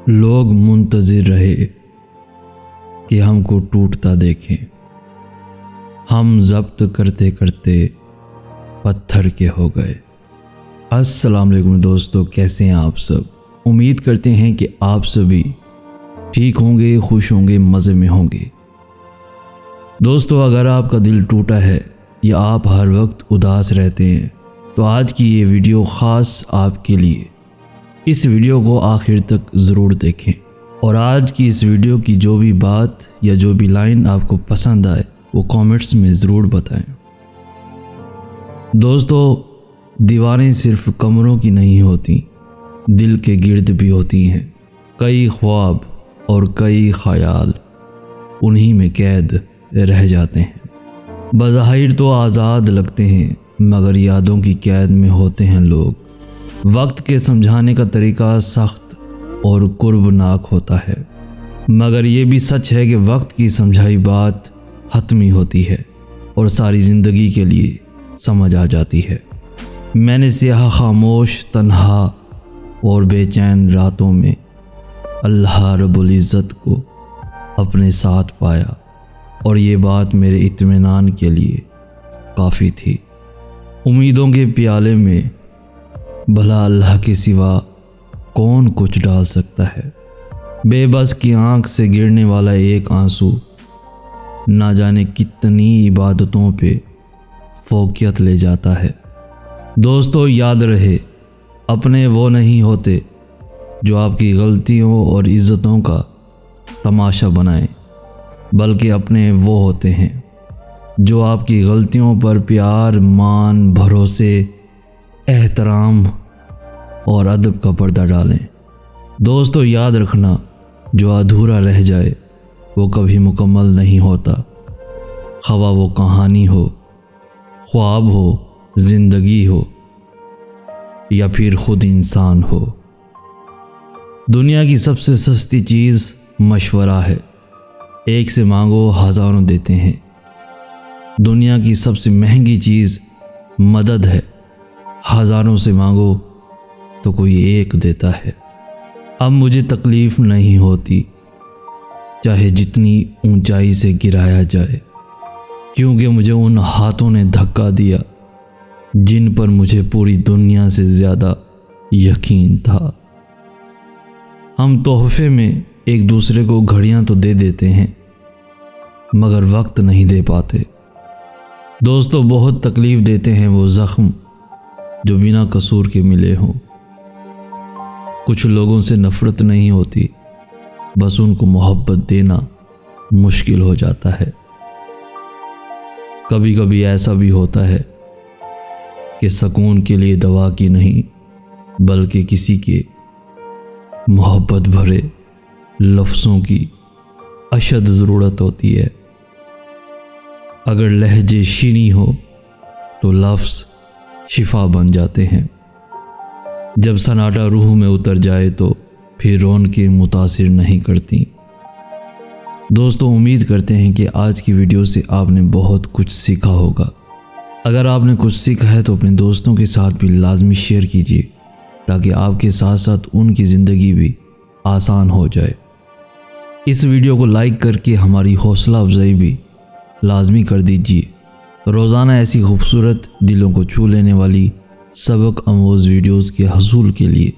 लोग मुंतज़िर रहे कि हमको टूटता देखें। हम ज़ब्त करते करते पत्थर के हो गए। अस्सलाम वालेकुम दोस्तों, कैसे हैं आप सब। उम्मीद करते हैं कि आप सभी ठीक होंगे, खुश होंगे, मज़े में होंगे। दोस्तों, अगर आपका दिल टूटा है या आप हर वक्त उदास रहते हैं तो आज की ये वीडियो ख़ास आपके लिए। इस वीडियो को आखिर तक ज़रूर देखें और आज की इस वीडियो की जो भी बात या जो भी लाइन आपको पसंद आए वो कमेंट्स में ज़रूर बताएं। दोस्तों, दीवारें सिर्फ कमरों की नहीं होती, दिल के गिर्द भी होती हैं। कई ख्वाब और कई ख्याल उन्हीं में कैद रह जाते हैं। बज़ाहिर तो आज़ाद लगते हैं मगर यादों की कैद में होते हैं लोग। वक्त के समझाने का तरीका सख्त और कुर्बनाक होता है, मगर ये भी सच है कि वक्त की समझाई बात हतमी होती है और सारी ज़िंदगी के लिए समझ आ जाती है। मैंने स्याह खामोश तन्हा और बेचैन रातों में अल्लाह रब्बुल इज़्ज़त को अपने साथ पाया और ये बात मेरे इत्मीनान के लिए काफ़ी थी। उम्मीदों के प्याले में भला अल्लाह के सिवा कौन कुछ डाल सकता है। बेबस की आंख से गिरने वाला एक आंसू ना जाने कितनी इबादतों पे फोकियत ले जाता है। दोस्तों, याद रहे, अपने वो नहीं होते जो आपकी गलतियों और इज़्ज़तों का तमाशा बनाएं, बल्कि अपने वो होते हैं जो आपकी गलतियों पर प्यार, मान, भरोसे, एहतराम और अदब का पर्दा डालें। दोस्तों, याद रखना, जो अधूरा रह जाए वो कभी मुकम्मल नहीं होता। ख़वाह वो कहानी हो, ख्वाब हो, ज़िंदगी हो या फिर खुद इंसान हो। दुनिया की सबसे सस्ती चीज़ मशवरा है। एक से मांगो हज़ारों देते हैं। दुनिया की सबसे महंगी चीज़ मदद है। हज़ारों से मांगो तो कोई एक देता है। अब मुझे तकलीफ़ नहीं होती चाहे जितनी ऊंचाई से गिराया जाए, क्योंकि मुझे उन हाथों ने धक्का दिया जिन पर मुझे पूरी दुनिया से ज़्यादा यकीन था। हम तोहफे में एक दूसरे को घड़ियां तो दे देते हैं मगर वक्त नहीं दे पाते। दोस्तों, बहुत तकलीफ़ देते हैं वो ज़ख्म जो बिना कसूर के मिले हों। कुछ लोगों से नफ़रत नहीं होती, बस उनको मोहब्बत देना मुश्किल हो जाता है। कभी कभी ऐसा भी होता है कि सुकून के लिए दवा की नहीं बल्कि किसी के मोहब्बत भरे लफ्ज़ों की अशद ज़रूरत होती है। अगर लहजे शीनी हो तो लफ्ज़ शिफा बन जाते हैं। जब सन्नाटा रूह में उतर जाए तो फिर रौनकें मुतासिर नहीं करती। दोस्तों, उम्मीद करते हैं कि आज की वीडियो से आपने बहुत कुछ सीखा होगा। अगर आपने कुछ सीखा है तो अपने दोस्तों के साथ भी लाजमी शेयर कीजिए ताकि आपके साथ साथ उनकी ज़िंदगी भी आसान हो जाए। इस वीडियो को लाइक करके हमारी हौसला अफजाई भी लाजमी कर दीजिए। रोज़ाना ऐसी खूबसूरत दिलों को छू लेने वाली सबक आमोज़ वीडियोस के हसूल के लिए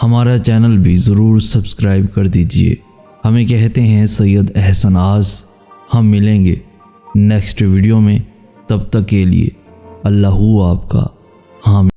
हमारा चैनल भी ज़रूर सब्सक्राइब कर दीजिए। हमें कहते हैं सैयद एहसन आस। हम मिलेंगे नेक्स्ट वीडियो में, तब तक के लिए अल्लाह आपका हामी।